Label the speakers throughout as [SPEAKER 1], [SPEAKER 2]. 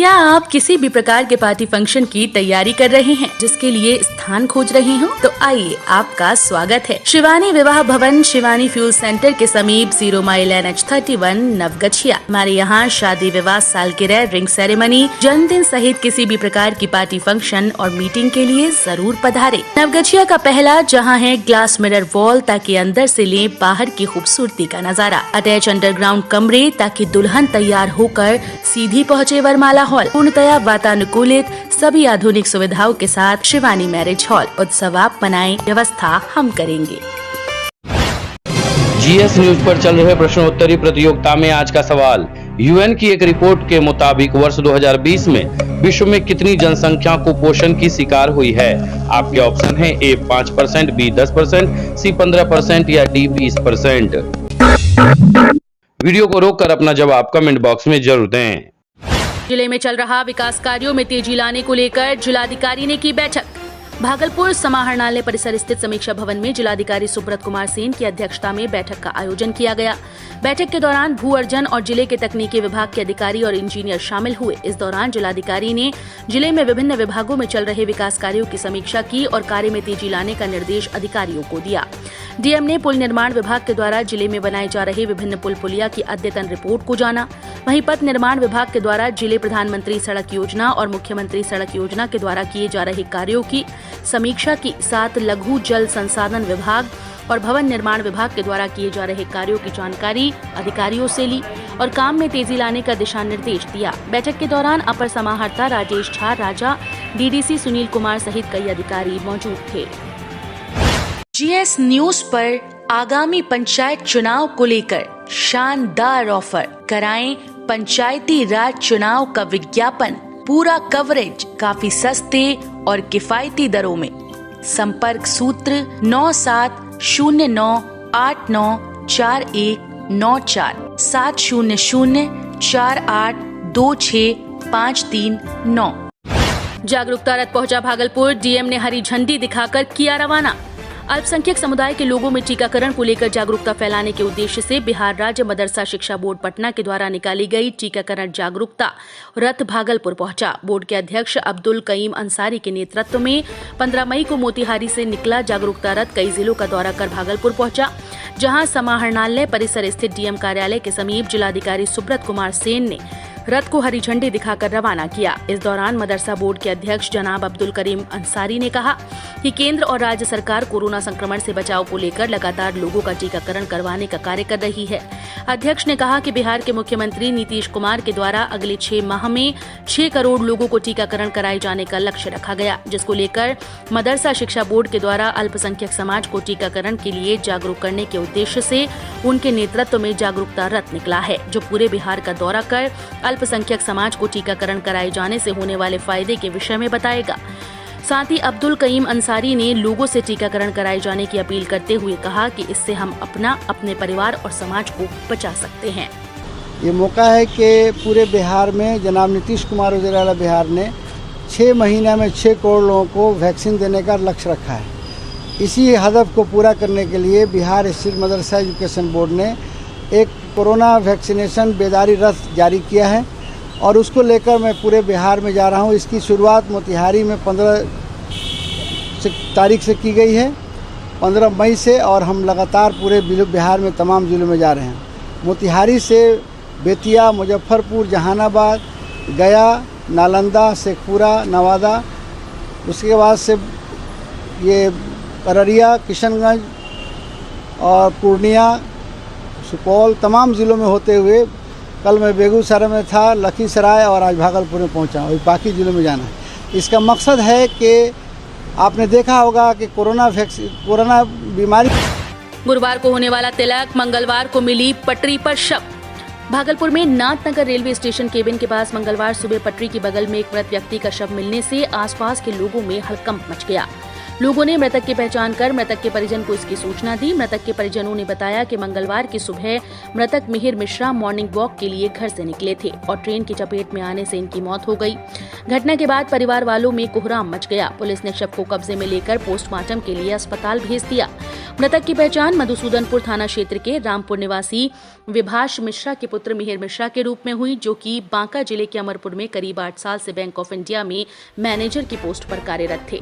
[SPEAKER 1] क्या आप किसी भी प्रकार के पार्टी फंक्शन की तैयारी कर रहे हैं, जिसके लिए स्थान खोज रहे हो? तो आइए, आपका स्वागत है शिवानी विवाह भवन, शिवानी फ्यूल सेंटर के समीप 0 माइल NH31 नवगछिया। हमारे यहाँ शादी, विवाह, सालगिरह, रिंग सेरेमनी, जन्मदिन सहित किसी भी प्रकार की पार्टी फंक्शन और मीटिंग के लिए जरूर पधारे। नवगछिया का पहला जहाँ है ग्लास मिरर वॉल, ताकि अंदर से ले बाहर की खूबसूरती का नजारा। अटैच अंडरग्राउंड कमरे, ताकि दुल्हन तैयार होकर सीधी पहुँचे वरमाला हॉल। पूर्णतया वातानुकूलित, सभी आधुनिक सुविधाओं के साथ शिवानी मैरिज हॉल। उत्सव आप मनाएं, व्यवस्था हम करेंगे।
[SPEAKER 2] GS न्यूज पर चल रहे प्रश्नोत्तरी प्रतियोगिता में आज का सवाल, UN की एक रिपोर्ट के मुताबिक वर्ष 2020 में विश्व में कितनी जनसंख्या कुपोषण की शिकार हुई है? आपके ऑप्शन है A 5%, B 10%, C 15% या D 20%। वीडियो को रोककर अपना जवाब कमेंट बॉक्स में जरूर दें।
[SPEAKER 1] जिले में चल रहा विकास कार्यों में तेजी लाने को लेकर जिलाधिकारी ने की बैठक। भागलपुर समाहरणालय परिसर स्थित समीक्षा भवन में जिलाधिकारी सुब्रत कुमार सेन की अध्यक्षता में बैठक का आयोजन किया गया। बैठक के दौरान भू अर्जन और जिले के तकनीकी विभाग के अधिकारी और इंजीनियर शामिल हुए। इस दौरान जिलाधिकारी ने जिले में विभिन्न विभागों में चल रहे विकास कार्यों की समीक्षा की और कार्य में तेजी लाने का निर्देश अधिकारियों को दिया। डीएम ने पुल निर्माण विभाग के द्वारा जिले में बनाए जा रहे विभिन्न पुल पुलिया की अद्यतन रिपोर्ट को जाना। वहीं पथ निर्माण विभाग के द्वारा जिले प्रधानमंत्री सड़क योजना और मुख्यमंत्री सड़क योजना के द्वारा किए जा रहे कार्यों की समीक्षा की। साथ लघु जल संसाधन विभाग और भवन निर्माण विभाग के द्वारा किए जा रहे कार्यों की जानकारी अधिकारियों से ली और काम में तेजी लाने का दिशा निर्देश दिया। बैठक के दौरान अपर समाहर्ता राजेश झा, राजा, डीडीसी सुनील कुमार सहित कई अधिकारी मौजूद थे। GS न्यूज पर आगामी पंचायत चुनाव को लेकर शानदार ऑफर। कराएं पंचायती राज चुनाव का विज्ञापन, पूरा कवरेज काफी सस्ते और किफायती दरों में। संपर्क सूत्र 9709894194 700482653 जागरूकता रथ पहुंचा भागलपुर। डीएम ने हरी झंडी दिखाकर किया रवाना। अल्पसंख्यक समुदाय के लोगों में टीकाकरण को लेकर जागरूकता फैलाने के उद्देश्य से बिहार राज्य मदरसा शिक्षा बोर्ड पटना के द्वारा निकाली गई टीकाकरण जागरूकता रथ भागलपुर पहुंचा। बोर्ड के अध्यक्ष अब्दुल कईम अंसारी के नेतृत्व में 15 मई को मोतिहारी से निकला जागरूकता रथ कई जिलों का दौरा कर भागलपुर पहुंचा, जहां समाहरणालय परिसर स्थित डीएम कार्यालय के समीप जिलाधिकारी सुब्रत कुमार सेन ने रथ को हरी झंडी दिखाकर रवाना किया। इस दौरान मदरसा बोर्ड के अध्यक्ष जनाब अब्दुल करीम अंसारी ने कहा कि केंद्र और राज्य सरकार कोरोना संक्रमण से बचाव को लेकर लगातार लोगों का टीकाकरण करवाने का कार्य कर रही है। अध्यक्ष ने कहा कि बिहार के मुख्यमंत्री नीतीश कुमार के द्वारा अगले 6 माह में 6 करोड़ लोगों को टीकाकरण कराए जाने का लक्ष्य रखा गया, जिसको लेकर मदरसा शिक्षा बोर्ड के द्वारा अल्पसंख्यक समाज को टीकाकरण के लिए जागरूक करने के उद्देश्य से उनके नेतृत्व में जागरूकता रथ निकला है, जो पूरे बिहार का दौरा कर अल्पसंख्यक समाज को टीकाकरण कराए जाने से होने वाले फायदे के विषय में बताएगा। साथ ही अब्दुल कईम अंसारी ने लोगों से टीकाकरण कराए जाने की अपील करते हुए कहा कि इससे हम अपने परिवार और समाज को बचा सकते हैं।
[SPEAKER 3] ये मौका है कि पूरे बिहार में जनाब नीतीश कुमार वज़ीर-ए-आला बिहार ने 6 महीने में 6 करोड़ लोगों को वैक्सीन देने का लक्ष्य रखा है। इसी हदफ को पूरा करने के लिए बिहार स्टेट मदरसा एजुकेशन बोर्ड ने एक कोरोना वैक्सीनेशन बेदारी रथ जारी किया है और उसको लेकर मैं पूरे बिहार में जा रहा हूँ। इसकी शुरुआत मोतिहारी में 15 तारीख से की गई है, 15 मई से, और हम लगातार पूरे बिहार में तमाम जिलों में जा रहे हैं। मोतिहारी से बेतिया, मुजफ्फरपुर, जहानाबाद, गया, नालंदा, शेखपुरा, नवादा, उसके बाद से ये अररिया, किशनगंज और पूर्णिया, सुपौल, तमाम ज़िलों में होते हुए कल मैं बेगूसराय में था, लखीसराय और आज भागलपुर में पहुंचा और बाकी ज़िलों में जाना है। इसका मकसद है कि आपने देखा होगा कि कोरोना बीमारी।
[SPEAKER 1] गुरुवार को होने वाला तिलक, मंगलवार को मिली पटरी पर शव। भागलपुर में नाथनगर रेलवे स्टेशन केबिन के पास मंगलवार सुबह पटरी के बगल में एक मृत व्यक्ति का शव मिलने से आसपास के लोगों में हड़कंप मच गया। लोगों ने मृतक की पहचान कर मृतक के परिजन को इसकी सूचना दी। मृतक के परिजनों ने बताया कि मंगलवार की सुबह मृतक मिहिर मिश्रा मॉर्निंग वॉक के लिए घर से निकले थे और ट्रेन की चपेट में आने से इनकी मौत हो गई। घटना के बाद परिवार वालों में कोहराम मच गया। पुलिस ने शव को कब्जे में लेकर पोस्टमार्टम के लिए अस्पताल भेज दिया। मृतक की पहचान मधुसूदनपुर थाना क्षेत्र के रामपुर निवासी विभाष मिश्रा के पुत्र मिहिर मिश्रा के रूप में हुई, जो कि बांका जिले के अमरपुर में करीब 8 साल से बैंक ऑफ इंडिया में मैनेजर की पोस्ट पर कार्यरत थे।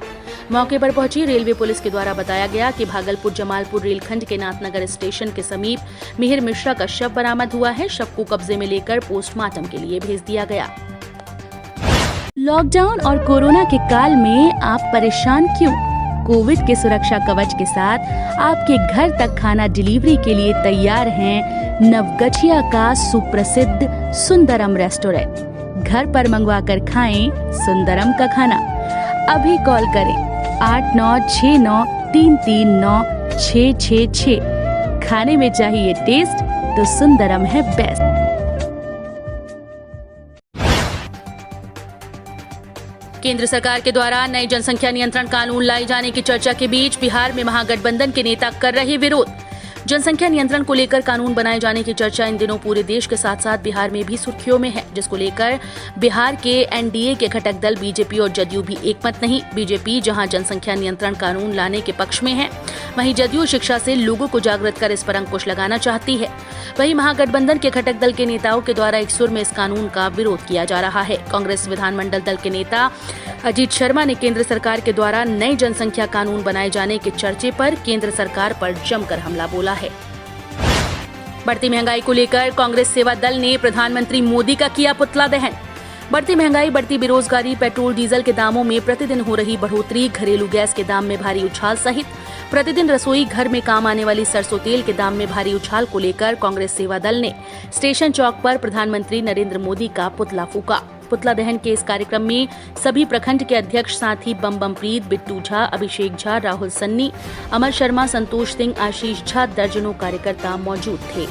[SPEAKER 1] मौके पर पहुंची रेलवे पुलिस के द्वारा बताया गया कि भागलपुर जमालपुर रेलखंड के नाथनगर स्टेशन के समीप मिहिर मिश्रा का शव बरामद हुआ है। शव को कब्जे में लेकर पोस्टमार्टम के लिए भेज दिया गया। लॉकडाउन और कोरोना के काल में आप परेशान क्यों? कोविड के सुरक्षा कवच के साथ आपके घर तक खाना डिलीवरी के लिए तैयार हैं नवगछिया का सुप्रसिद्ध सुंदरम रेस्टोरेंट। घर पर मंगवाकर खाएं सुंदरम का खाना। अभी कॉल करें 8969339666। खाने में चाहिए टेस्ट तो सुंदरम है बेस्ट। केंद्र सरकार के द्वारा नए जनसंख्या नियंत्रण कानून लाए जाने की चर्चा के बीच बिहार में महागठबंधन के नेता कर रहे विरोध। जनसंख्या नियंत्रण को लेकर कानून बनाए जाने की चर्चा इन दिनों पूरे देश के साथ साथ बिहार में भी सुर्खियों में है, जिसको लेकर बिहार के एनडीए के घटक दल बीजेपी और जदयू भी एकमत नहीं। बीजेपी जहां जनसंख्या नियंत्रण कानून लाने के पक्ष में है, वहीं जदयू शिक्षा से लोगों को जागृत कर इस पर अंकुश लगाना चाहती है। वहीं महागठबंधन के घटक दल के नेताओं के द्वारा एक सुर में इस कानून का विरोध किया जा रहा है। कांग्रेस विधानमंडल दल के नेता अजीत शर्मा ने केंद्र सरकार के द्वारा नए जनसंख्या कानून बनाए जाने के चर्चे पर केंद्र सरकार पर जमकर हमला बोला है। बढ़ती महंगाई को लेकर कांग्रेस सेवा दल ने प्रधानमंत्री मोदी का किया पुतला दहन। बढ़ती महंगाई, बढ़ती बेरोजगारी, पेट्रोल डीजल के दामों में प्रतिदिन हो रही बढ़ोतरी, घरेलू गैस के दाम में भारी उछाल सहित प्रतिदिन रसोई घर में काम आने वाली सरसों तेल के दाम में भारी उछाल को लेकर कांग्रेस सेवा दल ने स्टेशन चौक पर प्रधानमंत्री नरेंद्र मोदी का पुतला फूका। पुतला दहन के इस कार्यक्रम में सभी प्रखंड के अध्यक्ष, साथ ही बम प्रीत, बिट्टू झा, अभिषेक झा, राहुल सन्नी, अमर शर्मा, संतोष सिंह, आशीष झा, दर्जनों कार्यकर्ता मौजूद थे।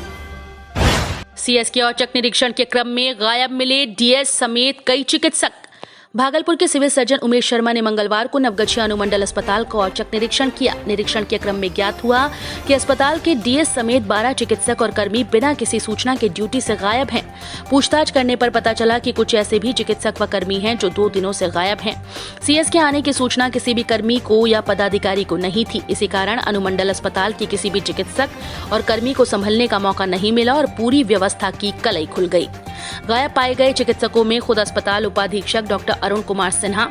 [SPEAKER 1] सीएस के औचक निरीक्षण के क्रम में गायब मिले डीएस समेत कई चिकित्सक। भागलपुर के सिविल सर्जन उमेश शर्मा ने मंगलवार को नवगछिया अनुमंडल अस्पताल का औचक निरीक्षण किया। निरीक्षण के क्रम में ज्ञात हुआ कि अस्पताल के डीएस समेत 12 चिकित्सक और कर्मी बिना किसी सूचना के ड्यूटी से गायब हैं। पूछताछ करने पर पता चला कि कुछ ऐसे भी चिकित्सक व कर्मी हैं जो 2 दिनों से गायब हैं। सीएस के आने की सूचना किसी भी कर्मी को या पदाधिकारी को नहीं थी। इसी कारण अनुमंडल अस्पताल की किसी भी चिकित्सक और कर्मी को संभलने का मौका नहीं मिला और पूरी व्यवस्था की कलई खुल गई। गायब पाए गए चिकित्सकों में खुद अस्पताल उपाधीक्षक doctor Arun Kumar Sinha,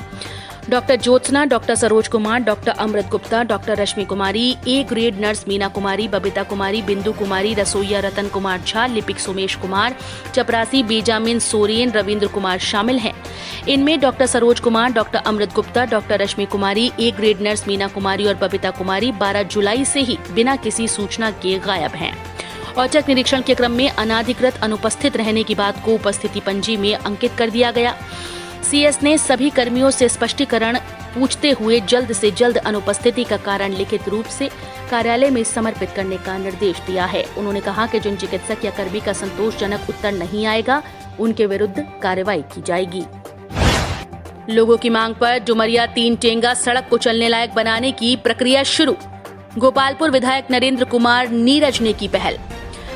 [SPEAKER 1] doctor Jyotsna, doctor Saroj Kumar, doctor Amrit Gupta, doctor Rashmi Kumari, A grade nurse Meena Kumari, Babita Kumari, Bindu Kumari, रसोईया Ratan Kumar Jha, लिपिक सुमेश कुमार, चपरासी बेजामिन सोरेन, रविंद्र कुमार शामिल हैं। इनमें doctor Saroj Kumar, doctor Amrit Gupta, doctor Rashmi Kumari, A grade nurse Meena Kumari और बबीता कुमारी 12 जुलाई से ही बिना किसी सूचना के गायब हैं। औचक निरीक्षण के क्रम में अनाधिकृत अनुपस्थित रहने की बात को उपस्थिति पंजी में अंकित कर दिया गया। सीएस ने सभी कर्मियों से स्पष्टीकरण पूछते हुए जल्द से जल्द अनुपस्थिति का कारण लिखित रूप से कार्यालय में समर्पित करने का निर्देश दिया है। उन्होंने कहा कि जिन चिकित्सक या कर्मी का संतोषजनक उत्तर नहीं आएगा, उनके विरुद्ध कार्रवाई की जाएगी। लोगों की मांग पर डुमरिया 3 टेंगा सड़क को चलने लायक बनाने की प्रक्रिया शुरू। गोपालपुर विधायक नरेंद्र कुमार नीरज ने की पहल।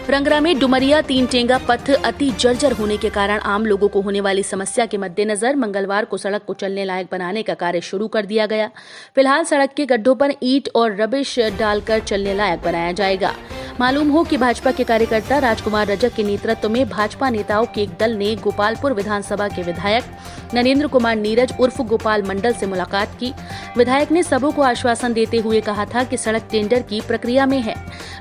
[SPEAKER 1] रंगरा में डुमरिया 3 टेंगा पथ अति जर्जर होने के कारण आम लोगों को होने वाली समस्या के मद्देनजर मंगलवार को सड़क को चलने लायक बनाने का कार्य शुरू कर दिया गया। फिलहाल सड़क के गड्ढों पर ईंट और रबिश डालकर चलने लायक बनाया जाएगा। मालूम हो कि भाजपा के कार्यकर्ता राजकुमार रजक के नेतृत्व में भाजपा नेताओं के एक दल ने गोपालपुर विधानसभा के विधायक नरेंद्र कुमार नीरज उर्फ गोपाल मंडल से मुलाकात की। विधायक ने सबों को आश्वासन देते हुए कहा था कि सड़क टेंडर की प्रक्रिया में है,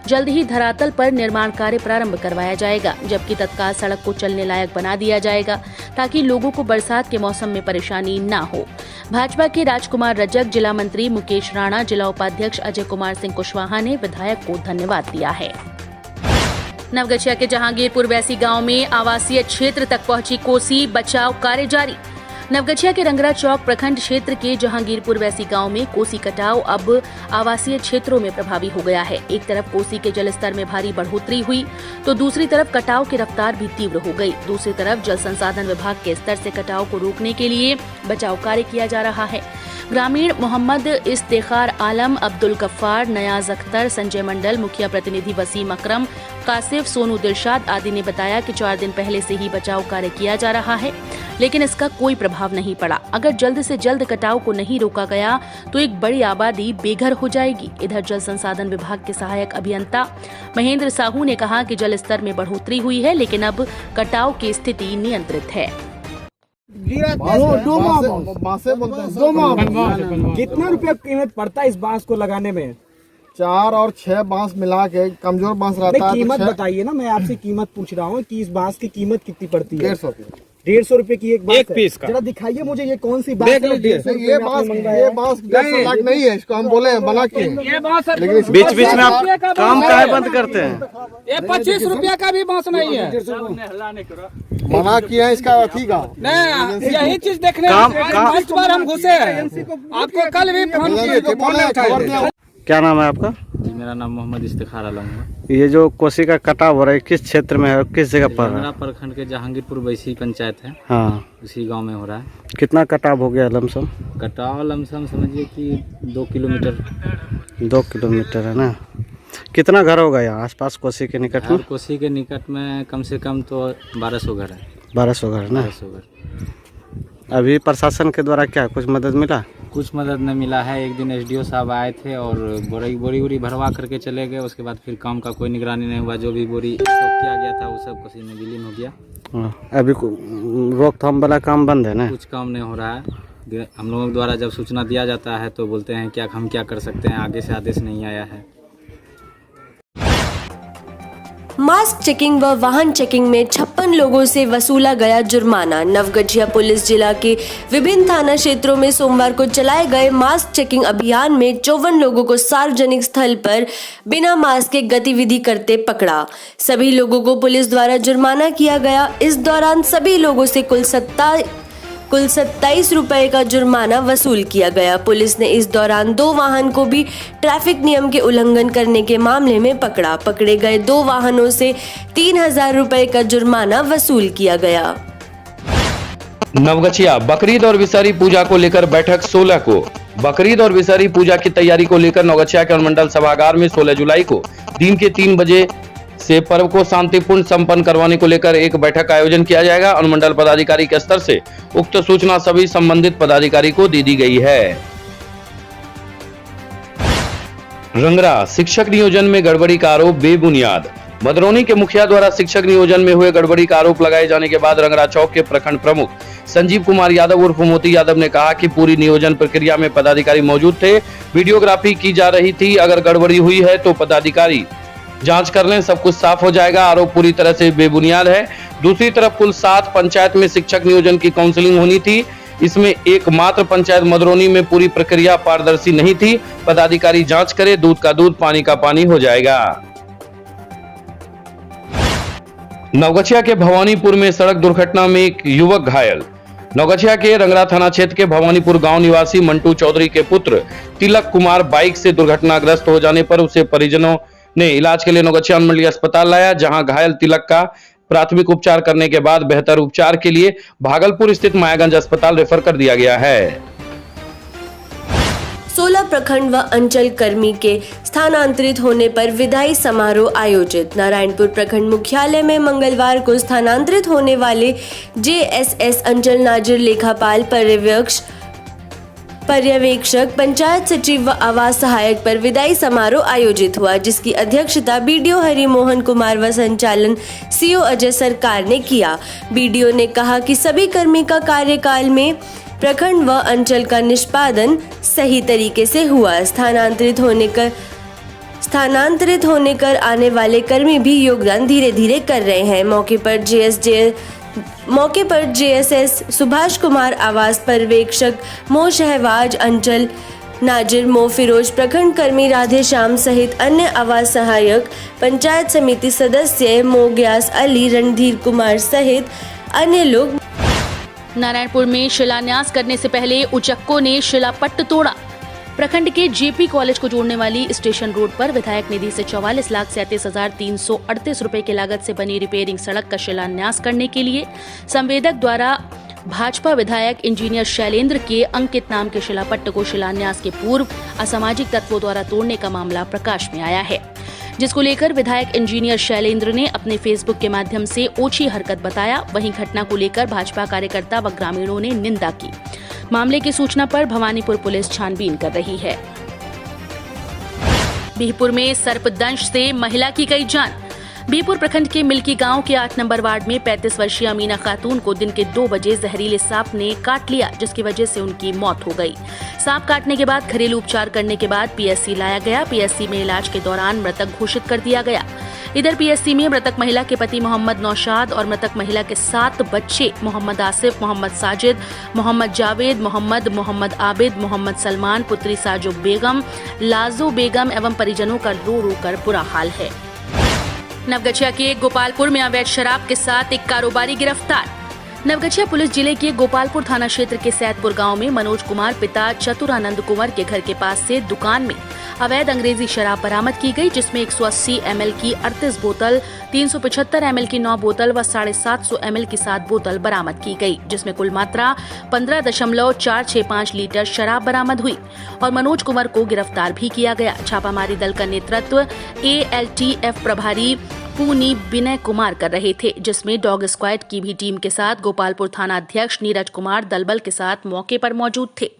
[SPEAKER 1] जल्द ही धरातल पर निर्माण कार्य प्रारंभ करवाया जाएगा, जबकि तत्काल सड़क को चलने लायक बना दिया जाएगा ताकि लोगों को बरसात के मौसम में परेशानी न हो। भाजपा के राजकुमार रजक, जिला मंत्री मुकेश राणा, जिला उपाध्यक्ष अजय कुमार सिंह कुशवाहा ने विधायक को धन्यवाद दिया है। नवगछिया के जहांगीरपुर वैसी गांव में आवासीय क्षेत्र तक पहुंची कोसी, बचाव कार्य जारी। नवगछिया के रंगरा चौक प्रखंड क्षेत्र के जहांगीरपुर वैसी गांव में कोसी कटाव अब आवासीय क्षेत्रों में प्रभावी हो गया है। एक तरफ कोसी के जलस्तर में भारी बढ़ोतरी हुई तो दूसरी तरफ कटाव की रफ्तार भी तीव्र हो गई। दूसरी तरफ जल संसाधन विभाग के स्तर से कटाव को रोकने के लिए बचाव कार्य किया जा रहा है। ग्रामीण मोहम्मद इस्तेखार आलम, अब्दुल गफ्फार, नयाज अख्तर, संजय मंडल, मुखिया प्रतिनिधि वसीम अकरम, कासिफ, सोनू, दिलशाद आदि ने बताया कि 4 दिन पहले से ही बचाव कार्य किया जा रहा है, लेकिन इसका कोई प्रभाव नहीं पड़ा। अगर जल्द से जल्द कटाव को नहीं रोका गया तो एक बड़ी आबादी बेघर हो जाएगी। इधर जल संसाधन विभाग के सहायक अभियंता महेंद्र साहू ने कहा कि जल स्तर में बढ़ोतरी हुई है, लेकिन अब कटाव की स्थिति नियंत्रित है।
[SPEAKER 4] कितना रुपया कीमत पड़ता है इस बांस को लगाने में?
[SPEAKER 5] 4 और 6 बांस मिला के, कमजोर बांस रहता है।
[SPEAKER 4] कीमत बताइए ना, मैं आपसे कीमत पूछ रहा हूँ कि इस बांस की कीमत कितनी पड़ती है?
[SPEAKER 5] 150
[SPEAKER 4] रुपए की एक पीस का। जरा दिखाइए मुझे, ये कौन सी बांस है?
[SPEAKER 5] ये बांस 150 लाख नहीं है, इसको हम बोले हैं बना के।
[SPEAKER 4] लेकिन
[SPEAKER 6] बीच बीच में आप काम काहे बंद करते हैं?
[SPEAKER 4] ये 25 रुपया का भी बांस नहीं है।
[SPEAKER 5] मना किया है इसका अथी का।
[SPEAKER 4] यही चीज देखने इस बार हम घुसे हैं। आपको कल भी फोन किए।
[SPEAKER 6] क्या नाम है आपका?
[SPEAKER 7] जी, मेरा नाम मोहम्मद इफ्तिखार आलम है।
[SPEAKER 6] ये जो कोसी का कटाव हो रहा है किस क्षेत्र में है और किस जगह पर है?
[SPEAKER 7] रंगरा प्रखंड के जहांगीरपुर बैसी पंचायत है,
[SPEAKER 6] हाँ,
[SPEAKER 7] उसी गांव में हो रहा है।
[SPEAKER 6] कितना कटाव हो गया लमसम?
[SPEAKER 7] कटाव लमसम समझिए कि 2 किलोमीटर।
[SPEAKER 6] 2 किलोमीटर है ना। कितना घर होगा यहाँ आसपास कोसी के निकट में?
[SPEAKER 7] कोसी के निकट में कम से कम तो 1200 घर है।
[SPEAKER 6] 1200 घर ना।
[SPEAKER 7] 1200 घर।
[SPEAKER 6] अभी प्रशासन के द्वारा क्या कुछ मदद मिला?
[SPEAKER 7] कुछ मदद न मिला है। एक दिन एसडीओ साहब आए थे और बोरी भरवा करके चले गए। उसके बाद फिर काम का कोई निगरानी नहीं हुआ। जो भी बोरी स्टॉक किया गया था वो सब कोसी में विलीन हो गया।
[SPEAKER 6] अभी रोकथाम वाला काम बंद है ना?
[SPEAKER 7] कुछ काम नहीं हो रहा है। हम लोगों द्वारा जब सूचना दिया जाता है तो बोलते हैं क्या हम क्या कर सकते हैं, आगे से आदेश नहीं आया है।
[SPEAKER 8] मास्क चेकिंग व वाहन चेकिंग में 56 लोगों से वसूला गया जुर्माना। नवगछिया पुलिस जिला के विभिन्न थाना क्षेत्रों में सोमवार को चलाए गए मास्क चेकिंग अभियान में 54 लोगों को सार्वजनिक स्थल पर बिना मास्क के गतिविधि करते पकड़ा। सभी लोगों को पुलिस द्वारा जुर्माना किया गया। इस दौरान सभी लोगों से कुल 27 रुपए का जुर्माना वसूल किया गया। पुलिस ने इस दौरान 2 वाहन को भी ट्रैफिक नियम के उल्लंघन करने के मामले में पकड़ा। पकड़े गए 2 वाहनों से 3000 रुपए का जुर्माना वसूल किया गया।
[SPEAKER 2] नवगछिया बकरीद और विसारी पूजा को लेकर बैठक 16 को। बकरीद और विसारी पूजा की तैयारी को लेकर नवगछिया के अनुमंडल सभागार में 16 जुलाई को दिन के 3 बजे से पर्व को शांतिपूर्ण संपन्न करवाने को लेकर एक बैठक का आयोजन किया जाएगा। अनुमंडल पदाधिकारी के स्तर से उक्त सूचना सभी संबंधित पदाधिकारी को दे दी गई है। रंगरा शिक्षक नियोजन में गड़बड़ी का आरोप बेबुनियाद। मदरौनी के मुखिया द्वारा शिक्षक नियोजन में हुए गड़बड़ी का आरोप लगाए जाने के बाद रंगरा चौक के प्रखंड प्रमुख संजीव कुमार यादव उर्फ मोती यादव ने कहा कि पूरी नियोजन प्रक्रिया में पदाधिकारी मौजूद थे, वीडियोग्राफी की जा रही थी। अगर गड़बड़ी हुई है तो पदाधिकारी जांच कर लें, सब कुछ साफ हो जाएगा। आरोप पूरी तरह से बेबुनियाद है। दूसरी तरफ कुल 7 पंचायत में शिक्षक नियोजन की काउंसलिंग होनी थी। इसमें एकमात्र पंचायत मदरौनी में पूरी प्रक्रिया पारदर्शी नहीं थी। पदाधिकारी जांच करे, दूध का दूध पानी का पानी हो जाएगा। नवगछिया के भवानीपुर में सड़क दुर्घटना में एक युवक घायल। नवगछिया के रंगरा थाना क्षेत्र के भवानीपुर गांव निवासी मंटू चौधरी के पुत्र तिलक कुमार बाइक से दुर्घटनाग्रस्त हो जाने पर उसे परिजनों ने इलाज के लिए नवगछिया अनुमंडलीय अस्पताल लाया, जहां घायल तिलक का प्राथमिक उपचार करने के बाद बेहतर उपचार के लिए भागलपुर स्थित मायागंज अस्पताल रेफर कर दिया गया है।
[SPEAKER 8] 16 प्रखंड व अंचल कर्मी के स्थानांतरित होने पर विदाई समारोह आयोजित। नारायणपुर प्रखंड मुख्यालय में मंगलवार को स्थानांतरित होने वाले JSS अंचल नाजिर लेखापाल पर्यवेक्षक पंचायत सचिव व आवास सहायक पर विदाई समारोह आयोजित हुआ, जिसकी अध्यक्षता BDO हरिमोहन कुमार व संचालन CO अजय सरकार ने किया। BDO ने कहा कि सभी कर्मी का कार्यकाल में प्रखंड व अंचल का निष्पादन सही तरीके से हुआ। स्थानांतरित होने कर आने वाले कर्मी भी योगदान धीरे धीरे कर रहे हैं। मौके पर JSS सुभाष कुमार, आवास पर्यवेक्षक मो शहबाज, अंचल नाजिर मो फिरोज, प्रखंड कर्मी राधे श्याम सहित अन्य आवास सहायक, पंचायत समिति सदस्य मो ग्यास अली, रणधीर कुमार सहित अन्य लोग।
[SPEAKER 1] नारायणपुर में शिलान्यास करने से पहले उचक्कों ने शिलापट्ट तोड़ा। प्रखंड के JP कॉलेज को जोड़ने वाली स्टेशन रोड पर विधायक निधि से 44,37,338 रुपए की लागत से बनी रिपेयरिंग सड़क का शिलान्यास करने के लिए संवेदक द्वारा भाजपा विधायक इंजीनियर शैलेंद्र के अंकित नाम के शिलापट्ट को शिलान्यास के पूर्व असामाजिक तत्वों द्वारा तोड़ने का मामला प्रकाश में आया है। जिसको लेकर विधायक इंजीनियर शैलेंद्र ने अपने फेसबुक के माध्यम से ओछी हरकत बताया। वहीं घटना को लेकर भाजपा कार्यकर्ता व ग्रामीणों ने निंदा की। मामले की सूचना पर भवानीपुर पुलिस छानबीन कर रही है। बिहपुर में सर्पदंश से महिला की गई जान। बिहपुर प्रखंड के मिल्की गांव के 8 नंबर वार्ड में 35 वर्षीय अमीना खातून को दिन के 2 बजे जहरीले सांप ने काट लिया, जिसकी वजह से उनकी मौत हो गई। सांप काटने के बाद घरेलू उपचार करने के बाद पीएससी लाया गया। पीएससी में इलाज के दौरान मृतक घोषित कर दिया गया। इधर पीएससी में मृतक महिला के पति मोहम्मद नौशाद और मृतक महिला के 7 बच्चे मोहम्मद आसिफ, मोहम्मद साजिद, मोहम्मद जावेद, मोहम्मद आबिद, मोहम्मद सलमान, पुत्री साजो बेगम, लाजो बेगम एवं परिजनों का रो रो कर बुरा हाल है। नवगछिया के गोपालपुर में अवैध शराब के साथ एक कारोबारी गिरफ्तार। नवगछिया पुलिस जिले के गोपालपुर थाना क्षेत्र के सैदपुर गांव में मनोज कुमार पिता चतुरानंद कुंवर के घर के पास से दुकान में अवैध अंग्रेजी शराब बरामद की गई, जिसमें 180 ml की 38 बोतल, 375 ml की 9 बोतल व 750 ml की 7 बोतल बरामद की गई, जिसमें कुल मात्रा 15.465 लीटर शराब बरामद हुई और मनोज कुंवर को गिरफ्तार भी किया गया। छापामारी दल का नेतृत्व ALTF प्रभारी पूनी विनय कुमार कर रहे थे, जिसमें डॉग स्क्वाड की भी टीम के साथ गोपालपुर थाना अध्यक्ष नीरज कुमार दलबल के साथ मौके पर मौजूद थे।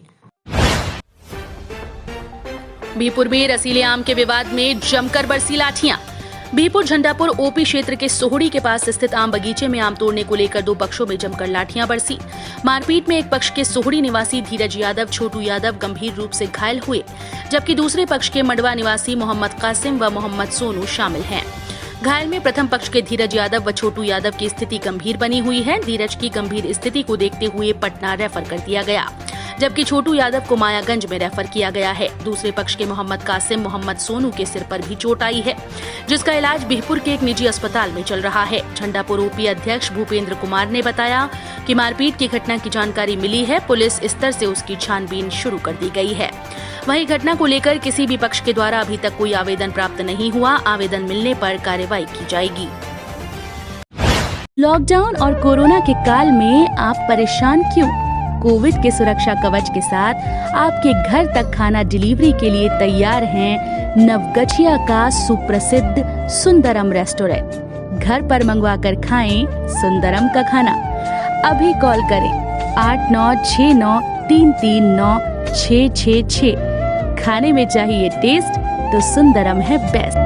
[SPEAKER 1] बिहपुर में रसीले आम के विवाद में जमकर बरसी लाठियां। बिहपुर झंडापुर ओपी क्षेत्र के सोहड़ी के पास स्थित आम बगीचे में आम तोड़ने को लेकर 2 पक्षों में जमकर लाठियां बरसी। मारपीट में एक पक्ष के सोहड़ी निवासी धीरज यादव, छोटू यादव गंभीर रूप से घायल हुए, जबकि दूसरे पक्ष के मंडवा निवासी मोहम्मद कासिम व मोहम्मद सोनू शामिल हैं। घायल में प्रथम पक्ष के धीरज यादव व छोटू यादव की स्थिति गंभीर बनी हुई है। धीरज की गंभीर स्थिति को देखते हुए पटना रेफर कर दिया गया, जबकि छोटू यादव को मायागंज में रेफर किया गया है। दूसरे पक्ष के मोहम्मद कासिम, मोहम्मद सोनू के सिर पर भी चोट आई है, जिसका इलाज बिहपुर के एक निजी अस्पताल में चल रहा है। झंडापुर ओपी अध्यक्ष भूपेंद्र कुमार ने बताया कि मारपीट की घटना की जानकारी मिली है। पुलिस स्तर से उसकी छानबीन शुरू कर दी गई है। वहीं घटना को लेकर किसी भी पक्ष के द्वारा अभी तक कोई आवेदन प्राप्त नहीं हुआ। आवेदन मिलने पर कार्रवाई की जाएगी। लॉकडाउन और कोरोना के काल में आप परेशान क्यों? कोविड के सुरक्षा कवच के साथ आपके घर तक खाना डिलीवरी के लिए तैयार हैं नवगछिया का सुप्रसिद्ध सुंदरम रेस्टोरेंट। घर पर मंगवा कर खाएं सुंदरम का खाना। अभी कॉल करें 8969339666। खाने में चाहिए टेस्ट तो सुंदरम है बेस्ट।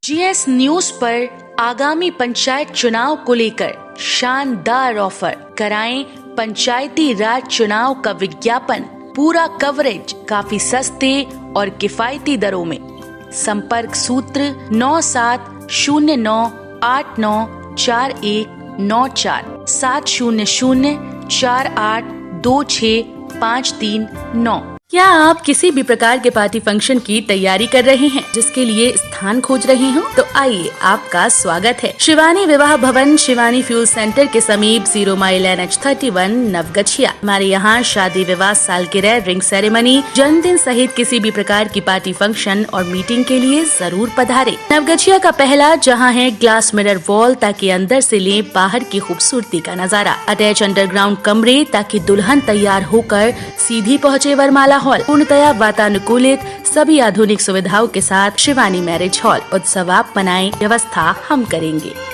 [SPEAKER 1] GS न्यूज पर आगामी पंचायत चुनाव को लेकर शानदार ऑफर। कराएं पंचायती राज चुनाव का विज्ञापन, पूरा कवरेज काफी सस्ते और किफायती दरों में। संपर्क सूत्र 9709894194 700482653 क्या आप किसी भी प्रकार के पार्टी फंक्शन की तैयारी कर रहे हैं, जिसके लिए स्थान खोज रहे हो? तो आइए, आपका स्वागत है शिवानी विवाह भवन, शिवानी फ्यूल सेंटर के समीप 0 माइल NH31 नवगछिया। हमारे यहाँ शादी, विवाह, सालगिरह, रिंग सेरेमनी, जन्मदिन सहित किसी भी प्रकार की पार्टी फंक्शन और मीटिंग के लिए जरूर पधारे। नवगछिया का पहला जहाँ है ग्लास मिरर वॉल, ताकि अंदर से ले बाहर की खूबसूरती का नजारा। अटैच अंडरग्राउंड कमरे, ताकि दुल्हन तैयार होकर सीधी पहुँचे वरमाला हॉल। पूर्णतया वातानुकूलित सभी आधुनिक सुविधाओं के साथ शिवानी मैरिज हॉल। उत्सव आप मनाएं, व्यवस्था हम करेंगे।